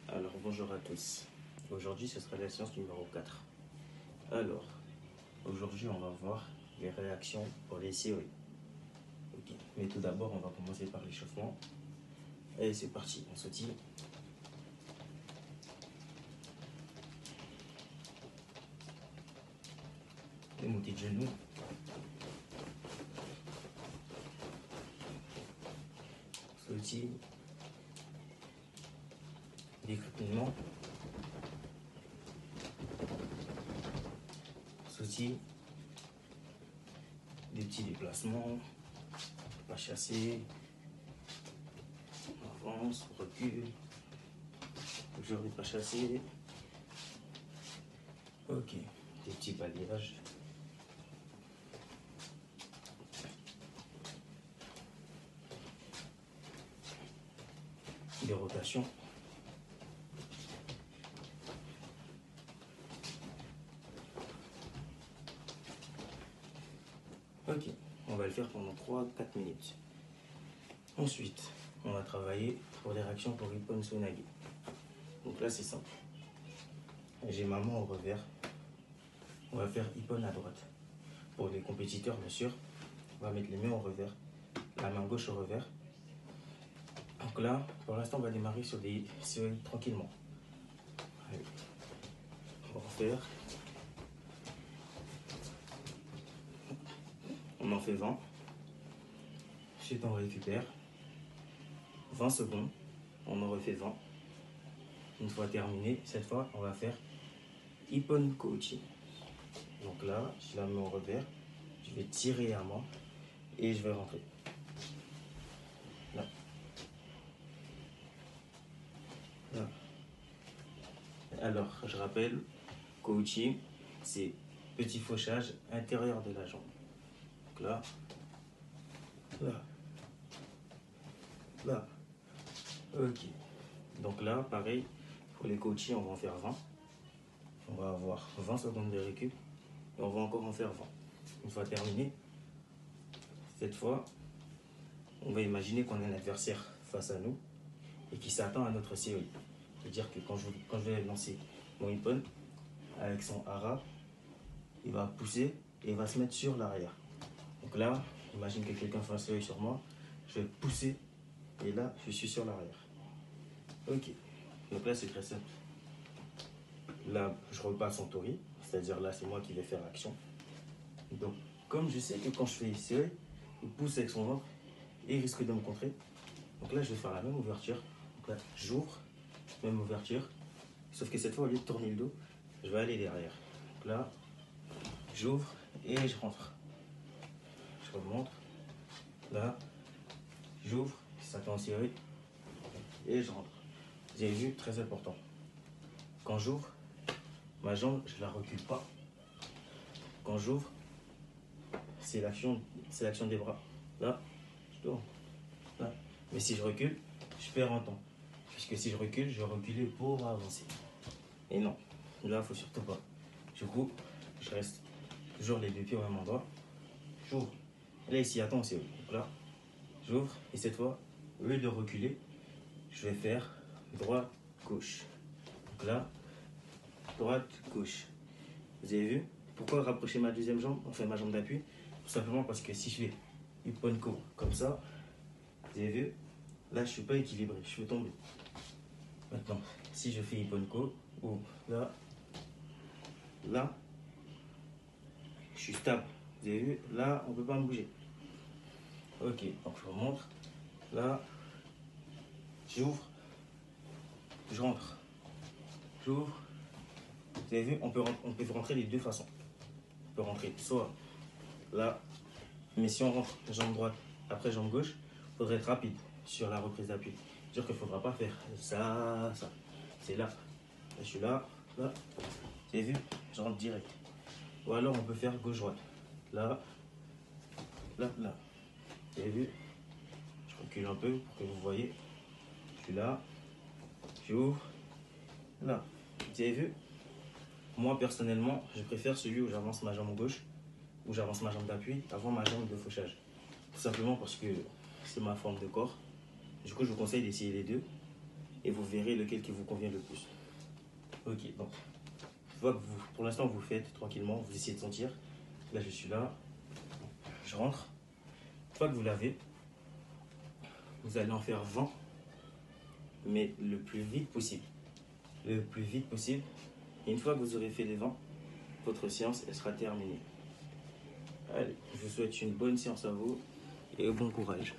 Alors bonjour à tous. Aujourd'hui ce sera la séance numéro 4. Alors, aujourd'hui on va voir les réactions pour les COI. Ok. Mais tout d'abord on va commencer par l'échauffement. Allez c'est parti, on sautille. Démonter de genoux. Sautille. Décrépillement. Sautille. Des petits déplacements. Pas chasser. Avance, recule. Toujours des pas chassés. Ok. Des petits balayages. Des rotations. Ok, on va le faire pendant 3-4 minutes. Ensuite, on va travailler pour les réactions pour Ippon Sonage. Donc là, c'est simple. J'ai ma main au revers. On va faire Ippon à droite. Pour les compétiteurs, bien sûr, on va mettre les mains au revers, la main gauche au revers. Donc là, pour l'instant, on va démarrer sur des séries tranquillement. Allez. On va en faire. On en fait 20. Ensuite, on récupère. 20 secondes. On en refait 20. Une fois terminé, cette fois, on va faire Ippon Coaching. Donc là, je la mets au revers. Je vais tirer à moi et je vais rentrer. Là. Là. Alors, je rappelle, coaching, c'est petit fauchage intérieur de la jambe. Donc là, là, là. Ok. Donc là, pareil, pour les coachings, on va en faire 20. On va avoir 20 secondes de récup et on va encore en faire 20. Une fois terminé, cette fois, on va imaginer qu'on a un adversaire face à nous et qui s'attend à notre COI. C'est-à-dire que quand je vais lancer mon Ippon, avec son hara, il va pousser et il va se mettre sur l'arrière. Donc là, imagine que quelqu'un fait un COI sur moi, je vais pousser et là, je suis sur l'arrière. Ok, donc là, c'est très simple. Là, je repasse en tori, c'est-à-dire là, c'est moi qui vais faire action. Donc, comme je sais que quand je fais COI, il pousse avec son ventre et il risque de me contrer. Donc là, je vais faire la même ouverture. Donc là, j'ouvre, même ouverture. Sauf que cette fois, au lieu de tourner le dos, je vais aller derrière. Donc là, j'ouvre et je rentre. Je remonte. Là, j'ouvre, ça tend serré et je rentre. Vous avez vu, très important. Quand j'ouvre, ma jambe, je la recule pas. Quand j'ouvre, c'est l'action des bras. Là, je tourne. Là. Mais si je recule, je perds en temps. Puisque si je recule, je vais reculer pour avancer. Et non, là, il ne faut surtout pas. Du coup, je reste toujours les deux pieds au même endroit. J'ouvre. Là, ici, attends, c'est où? Donc là, j'ouvre. Et cette fois, au lieu de reculer, je vais faire droite, gauche. Donc là, droite, gauche. Vous avez vu? Pourquoi rapprocher ma deuxième jambe, enfin ma jambe d'appui? Tout simplement parce que si je fais Ipponko comme ça, vous avez vu? Là, je ne suis pas équilibré, je vais tomber. Maintenant, si je fais Ipponko, ou là, là, je suis stable. Vous avez vu? Là, on ne peut pas me bouger. Ok, donc je vous montre. Là, j'ouvre, je rentre. J'ouvre. Vous avez vu, on peut rentrer les deux façons. On peut rentrer soit là, mais si on rentre jambe droite, après jambe gauche, il faudrait être rapide sur la reprise d'appui. C'est-à-dire qu'il ne faudra pas faire ça, ça. C'est là. Je suis là, là. Vous avez vu, je rentre direct. Ou alors on peut faire gauche-droite. Là, là, là. Vous avez vu, je recule un peu pour que vous voyez. Je suis là, j'ouvre, là. Vous avez vu? Moi, personnellement, je préfère celui où j'avance ma jambe gauche, où j'avance ma jambe d'appui avant ma jambe de fauchage. Tout simplement parce que c'est ma forme de corps. Du coup, je vous conseille d'essayer les deux. et vous verrez lequel qui vous convient le plus. Ok, donc, je vois que pour l'instant vous faites tranquillement, vous essayez de sentir. Là je suis là, je rentre. Une fois que vous l'avez, vous allez en faire 20, mais le plus vite possible. Le plus vite possible. Et une fois que vous aurez fait les 20, votre séance elle sera terminée. Allez, je vous souhaite une bonne séance à vous et bon courage.